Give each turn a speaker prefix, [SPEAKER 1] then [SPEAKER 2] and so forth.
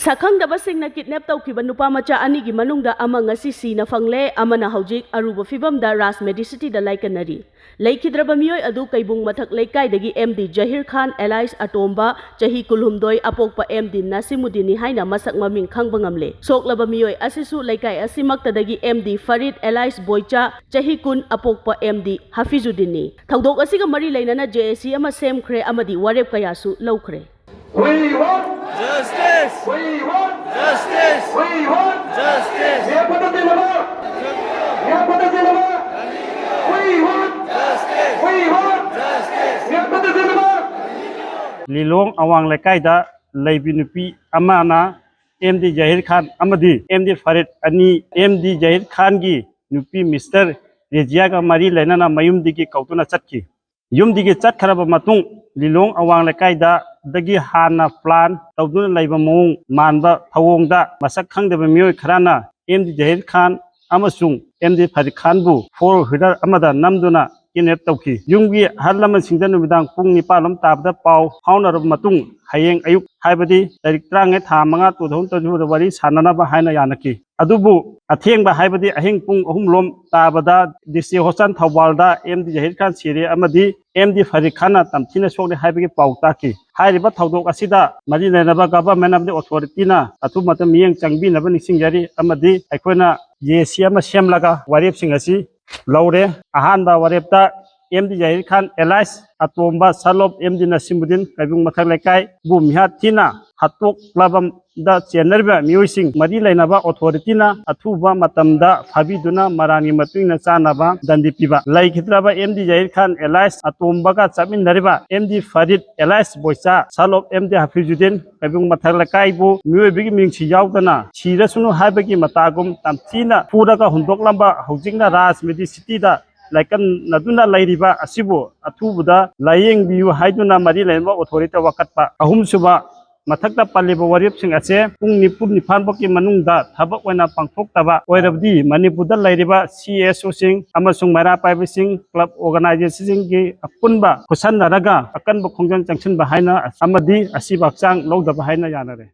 [SPEAKER 1] ꯃꯁꯛꯈꯪꯗꯕꯁꯤꯡꯅ ꯀꯤꯗꯅꯦꯞ ꯇꯧꯈꯤꯕ ꯅꯨꯄꯥ ꯃꯆꯥ ꯑꯅꯤꯒꯤ ꯃꯅꯨꯡꯗ ꯑꯃ ꯉꯁꯤ ꯁꯤꯅ ꯐꯪꯂꯦ, ꯑꯃꯅ ꯍꯧꯖꯤꯛ ꯑꯔꯨꯕ ꯐꯤꯚꯝꯗ ꯔꯥꯖ ꯃꯦꯗꯤꯁꯤꯇꯤꯗ ꯂꯥꯏꯀꯠꯅꯔꯤ꯫ ꯂꯩꯈꯤꯗ꯭ꯔꯕ ꯃꯤꯑꯣꯏ ꯑꯗꯨ ꯀꯩꯕꯨꯡ ꯃꯊꯛ ꯂꯩꯀꯥꯏꯗꯒꯤ ꯑꯦꯝ.ꯗꯤ. ꯖꯍꯤꯔ ꯈꯥꯟ ꯑꯦꯂꯥꯏꯁ ꯑꯇꯣꯝꯕ ꯆꯍꯤ 12 ꯑꯄꯣꯛꯄ ꯑꯦꯝ.ꯗꯤ. ꯅꯥꯁꯤꯃꯨꯗꯤꯟꯅꯤ ꯍꯥꯏꯅ ꯃꯁꯛ ꯃꯃꯤꯡ ꯈꯪꯕ ꯉꯝꯂꯦ꯫ ꯁꯣꯛꯂꯕ ꯃꯤꯑꯣꯏ ꯑꯁꯤꯁꯨ ꯂꯩꯀꯥꯏ ꯑꯁꯤꯃꯛꯇꯗꯒꯤ ꯑꯦꯝ.ꯗꯤ. ꯐꯔꯤꯗ ꯑꯦꯂꯥꯏꯁ ꯕꯣꯏꯆꯥ ꯆꯍꯤ 20 ꯑꯄꯣꯛꯄ ꯑꯦꯝ.ꯗꯤ. ꯍꯥꯐꯤꯖꯨꯗꯤꯟꯅꯤ꯫ ꯊꯧꯗꯣꯛ ꯑꯁꯤꯒ ꯃꯔꯤ ꯂꯩꯅꯅ ꯖꯦ.ꯑꯦ.ꯁꯤ. ꯑꯃ ꯁꯦꯝꯈ꯭ꯔꯦ ꯑꯃꯗꯤ ꯋꯥꯔꯦꯞ ꯀꯌꯥꯁꯨ ꯂꯧꯈ꯭ꯔꯦ꯫
[SPEAKER 2] We want
[SPEAKER 3] Justice!
[SPEAKER 2] We want
[SPEAKER 3] Justice!
[SPEAKER 2] We want
[SPEAKER 3] Justice!
[SPEAKER 2] We want
[SPEAKER 3] Justice!
[SPEAKER 2] We want
[SPEAKER 3] Justice!
[SPEAKER 4] Lilong awang lekai da leibi nupi amana M.D. Jahir Khan amadi M.D. Farid ani M.D. Jahir Khan gi nupi Mr. Rejia ga mari lainana mayum digi kautuna chatki yum digi chat kharaba matung Lilong awang lekai da dagi hana plan tawduna laiba mong manba thawong da masak khangdeba mioi kharana M.D. Jahir Khan amasung M.D. Farid Khan bu for hidar amada namduna kidnap tawki yumgi harlaman singda numidang pung 9 tabda paw haunarab matung hayeng ayuk haibadi tarik 3 tha 5 2020 wari sananaba haina yanaki adubu athengba haibadi aheng pung 3 lom tabada disi hosan thawbalda M.D. Jahir Khan siri amadi M.D. Farid Khan tamthina sokne haibagi paw taki hairiba thawdok asida mari lenaba government of the authority na atu matam miyeng changbi naba nisingjari amadi aikoina JC ama semlaga warep singasi laure ahanba warepta M.D. Jahir Khan Elias atomba salop M.D. Nasimudin kaibung mathak lekai bu mihat tina hatok labam da chenerba miusing mari lainaba authority na athuba matamda phabiduna marani matuina chanaba dandi piba laikhitraba M.D. Jahir Khan Elias atomba ka chamin dariba M.D. Farid Elias boicha salop M.D. Hafizudin kaibung mathak lekai bu miuibigi mingsi yaudana sirasunu haibagi matagum tamthina pura ka hundok lamba hojingna raj medicity da laikan naduna lairiba asibu athubuda layeng biu haiduna mari lainba authority wakatpa ahum suba mathakta paliba warip sing ase pung nipur niphan baki manungda thabak oina pangthok taba oirabdi manipurda lairiba CSO sing amasung mara paiba sing club organization sing gi apunba khusan naraga akanba khongjang changchin ba haina amadi asibak chang lodaba haina yanare।